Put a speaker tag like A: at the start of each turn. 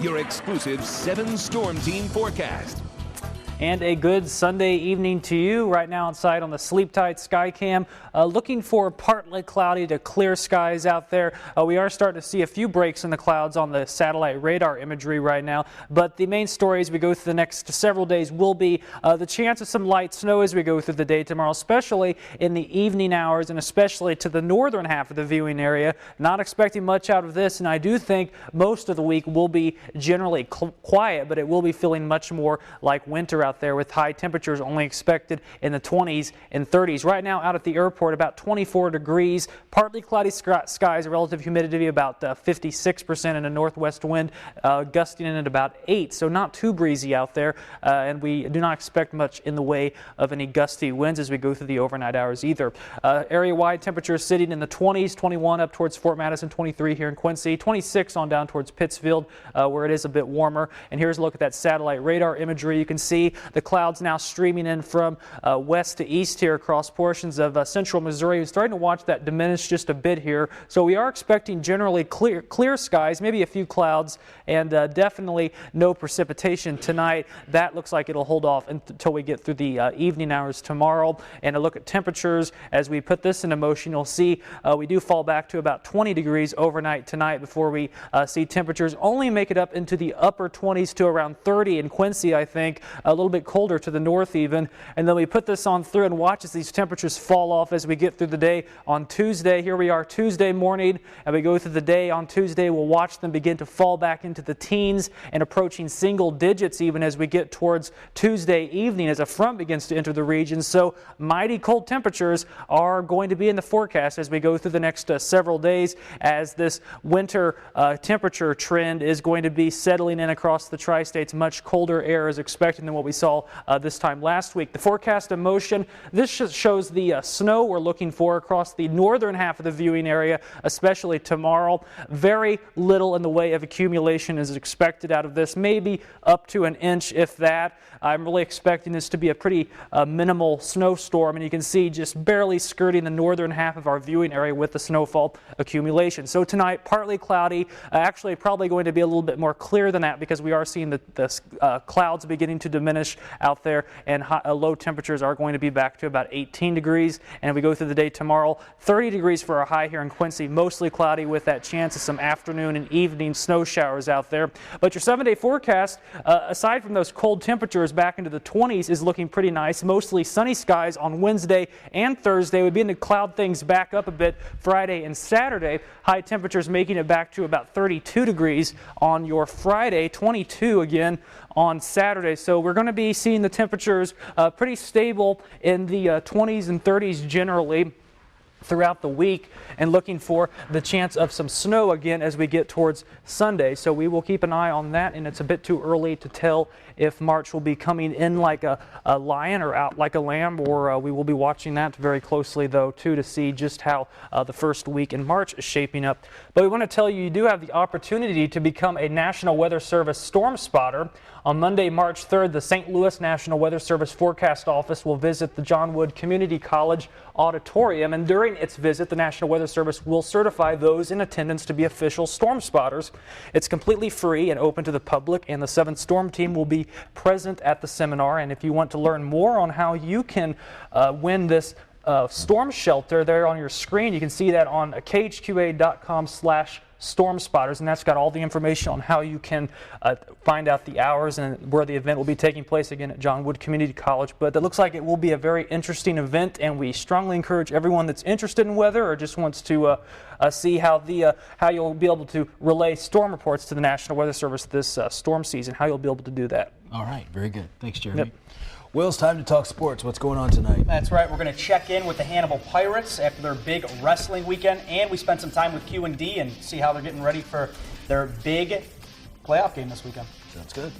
A: your exclusive 7-storm team forecast.
B: And a good Sunday evening to you. Right now outside on the Sleep Tight Skycam, looking for partly cloudy to clear skies out there. We are starting to see a few breaks in the clouds on the satellite radar imagery right now, but the main story as we go through the next several days will be the chance of some light snow as we go through the day tomorrow, especially in the evening hours and especially to the northern half of the viewing area. Not expecting much out of this, and I do think most of the week will be generally quiet, but it will be feeling much more like winter out there with high temperatures only expected in the 20s and 30s. Right now out at the airport about 24 degrees, partly cloudy skies, relative humidity about 56% and a northwest wind gusting in at about 8, so not too breezy out there, and we do not expect much in the way of any gusty winds as we go through the overnight hours either. Area-wide temperatures sitting in the 20s, 21 up towards Fort Madison, 23 here in Quincy, 26 on down towards Pittsfield where it is a bit warmer. And here's a look at that satellite radar imagery. You can see the clouds now streaming in from west to east here across portions of central Missouri. We're starting to watch that diminish just a bit here. So we are expecting generally clear skies, maybe a few clouds, and definitely no precipitation tonight. That looks like it'll hold off until we get through the evening hours tomorrow. And a look at temperatures as we put this into motion, you'll see we do fall back to about 20 degrees overnight tonight before we see temperatures only make it up into the upper 20s to around 30 in Quincy, I think, a little bit colder to the north even. And then we put this on through and watch as these temperatures fall off as we get through the day on Tuesday. Here we are Tuesday morning, and we go through the day on Tuesday. We'll watch them begin to fall back into the teens and approaching single digits even as we get towards Tuesday evening as a front begins to enter the region. So mighty cold temperatures are going to be in the forecast as we go through the next several days, as this winter temperature trend is going to be settling in across the tri-states. Much colder air is expected than what we saw this time last week. The forecast in motion, this shows the snow we're looking for across the northern half of the viewing area, especially tomorrow. Very little in the way of accumulation is expected out of this, maybe up to an inch if that. I'm really expecting this to be a pretty minimal snowstorm, and you can see just barely skirting the northern half of our viewing area with the snowfall accumulation. So tonight, partly cloudy, actually probably going to be a little bit more clear than that because we are seeing the clouds beginning to diminish out there, and low temperatures are going to be back to about 18 degrees. And if we go through the day tomorrow, 30 degrees for our high here in Quincy, mostly cloudy with that chance of some afternoon and evening snow showers out there. But your 7-day forecast, aside from those cold temperatures back into the 20s, is looking pretty nice. Mostly sunny skies on Wednesday and Thursday. We'll begin to cloud things back up a bit Friday and Saturday. High temperatures making it back to about 32 degrees on your Friday, 22 again on Saturday. So we're going to be seeing the temperatures pretty stable in the 20s and 30s generally throughout the week, and looking for the chance of some snow again as we get towards Sunday. So we will keep an eye on that, and it's a bit too early to tell if March will be coming in like a lion or out like a lamb, or we will be watching that very closely though too to see just how the first week in March is shaping up. But we want to tell you, you do have the opportunity to become a National Weather Service storm spotter. On Monday, March 3rd, the St. Louis National Weather Service Forecast Office will visit the John Wood Community College auditorium, and during its visit, the National Weather Service will certify those in attendance to be official storm spotters. It's completely free and open to the public, and the 7th Storm Team will be present at the seminar. And if you want to learn more on how you can win this storm shelter there on your screen, you can see that on khqa.com/storm spotters, and that's got all the information on how you can find out the hours and where the event will be taking place, again at John Wood Community College. But it looks like it will be a very interesting event, and we strongly encourage everyone that's interested in weather or just wants to see how you'll be able to relay storm reports to the National Weather Service this storm season, how you'll be able to do that.
C: All right, very good. Thanks, Jeremy.
B: Yep.
C: Well, it's time to talk sports. What's going on tonight?
D: That's right. We're going to check in with the Hannibal Pirates after their big wrestling weekend, and we spent some time with Q&D and see how they're getting ready for their big playoff game this weekend.
C: Sounds good.